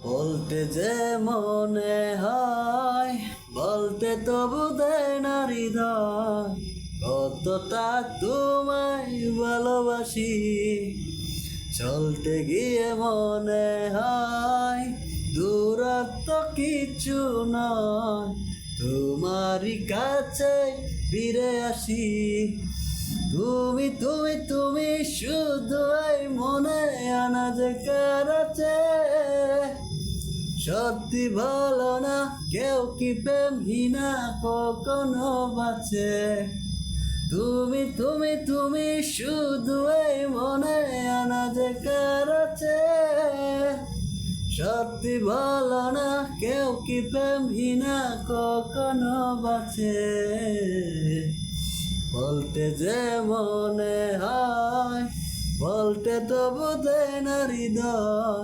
বলতে যে মনে হয়, বলতে তবু দেয় না হৃদয়, কতটা তোমায় ভালোবাসি। চলতে গিয়ে মনে হয় দূরত্ব কিছু নয়, তোমারই কাছে ফিরে আসি। তুমি তুমি তুমি শুধু এই মনে আনা যে কারাচে, সত্যি ভালো না কেউ কি প্রেমহীনা কখনো বাঁচে। তুমি তুমি তুমি শুধু এই মনে আনা যে কারাচে, সত্যি ভালো না কেউ কি প্রেমহীনা কখনো বাঁচে। বলতে যে মনে হয়, বলতে তবু দেয় না হৃদয়।